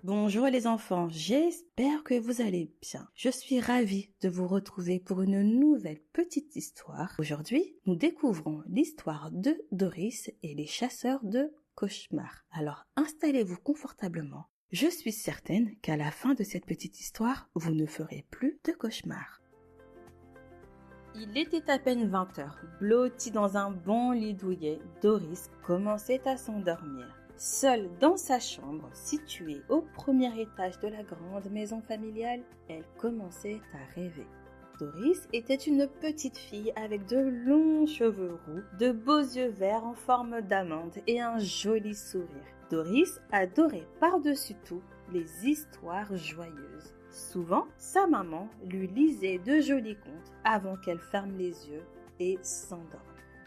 Bonjour les enfants, j'espère que vous allez bien. Je suis ravie de vous retrouver pour une nouvelle petite histoire. Aujourd'hui, nous découvrons l'histoire de Doris et les chasseurs de cauchemars. Alors installez-vous confortablement. Je suis certaine qu'à la fin de cette petite histoire, vous ne ferez plus de cauchemars. Il était à peine 20 heures. Blotti dans un bon lit douillet, Doris commençait à s'endormir. Seule dans sa chambre, située au premier étage de la grande maison familiale, elle commençait à rêver. Doris était une petite fille avec de longs cheveux roux, de beaux yeux verts en forme d'amande et un joli sourire. Doris adorait par-dessus tout les histoires joyeuses. Souvent, sa maman lui lisait de jolis contes avant qu'elle ferme les yeux et s'endorme.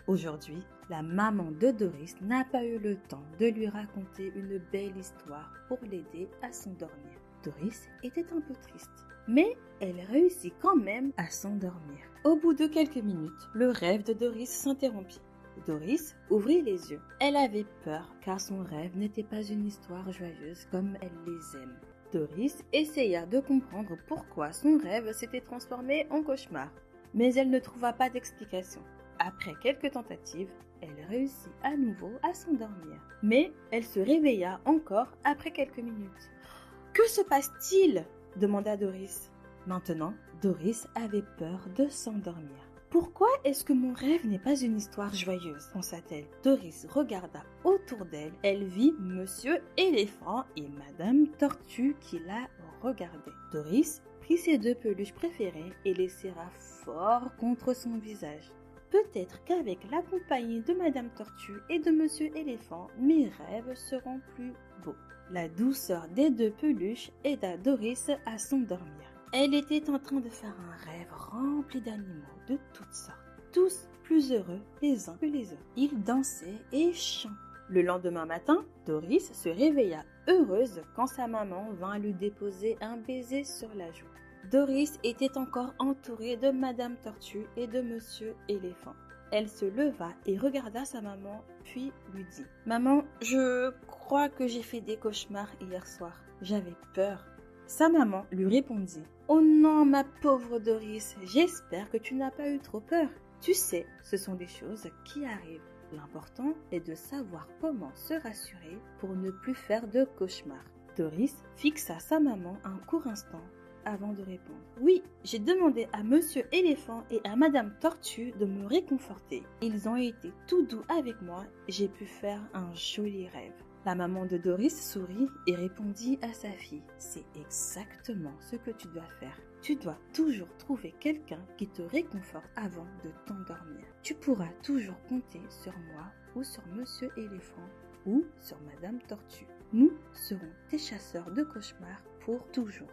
Aujourd'hui, la maman de Doris n'a pas eu le temps de lui raconter une belle histoire pour l'aider à s'endormir. Doris était un peu triste, mais elle réussit quand même à s'endormir. Au bout de quelques minutes, le rêve de Doris s'interrompit. Doris ouvrit les yeux. Elle avait peur car son rêve n'était pas une histoire joyeuse comme elle les aime. Doris essaya de comprendre pourquoi son rêve s'était transformé en cauchemar, mais elle ne trouva pas d'explication. Après quelques tentatives, elle réussit à nouveau à s'endormir. Mais elle se réveilla encore après quelques minutes. « Que se passe-t-il » demanda Doris. Maintenant, Doris avait peur de s'endormir. « Pourquoi est-ce que mon rêve n'est pas une histoire joyeuse » pensa-t-elle. Doris regarda autour d'elle. Elle vit Monsieur Éléphant et Madame Tortue qui la regardaient. Doris prit ses deux peluches préférées et les serra fort contre son visage. Peut-être qu'avec la compagnie de Madame Tortue et de Monsieur Éléphant, mes rêves seront plus beaux. La douceur des deux peluches aida Doris à s'endormir. Elle était en train de faire un rêve rempli d'animaux de toutes sortes, tous plus heureux les uns que les autres. Ils dansaient et chantaient. Le lendemain matin, Doris se réveilla heureuse quand sa maman vint lui déposer un baiser sur la joue. Doris était encore entourée de Madame Tortue et de Monsieur Éléphant. Elle se leva et regarda sa maman, puis lui dit « Maman, je crois que j'ai fait des cauchemars hier soir. J'avais peur. » Sa maman lui répondit « Oh non, ma pauvre Doris, j'espère que tu n'as pas eu trop peur. Tu sais, ce sont des choses qui arrivent. L'important est de savoir comment se rassurer pour ne plus faire de cauchemars. » Doris fixa sa maman un court instant avant de répondre. Oui, j'ai demandé à Monsieur Éléphant et à Madame Tortue de me réconforter. Ils ont été tout doux avec moi, j'ai pu faire un joli rêve. La maman de Doris sourit et répondit à sa fille. C'est exactement ce que tu dois faire. Tu dois toujours trouver quelqu'un qui te réconforte avant de t'endormir. Tu pourras toujours compter sur moi ou sur Monsieur Éléphant ou sur Madame Tortue. Nous serons tes chasseurs de cauchemars pour toujours.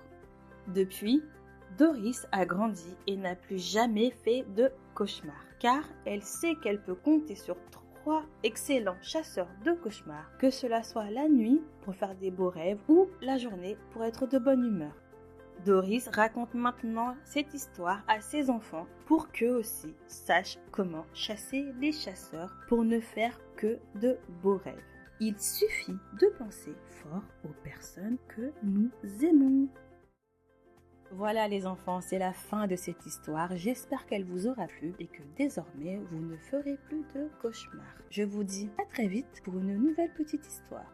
Depuis, Doris a grandi et n'a plus jamais fait de cauchemars, car elle sait qu'elle peut compter sur 3 excellents chasseurs de cauchemars, que cela soit la nuit pour faire des beaux rêves ou la journée pour être de bonne humeur. Doris raconte maintenant cette histoire à ses enfants pour qu'eux aussi sachent comment chasser les chasseurs pour ne faire que de beaux rêves. Il suffit de penser fort aux personnes que nous aimons. Voilà les enfants, c'est la fin de cette histoire. J'espère qu'elle vous aura plu et que désormais vous ne ferez plus de cauchemars. Je vous dis à très vite pour une nouvelle petite histoire.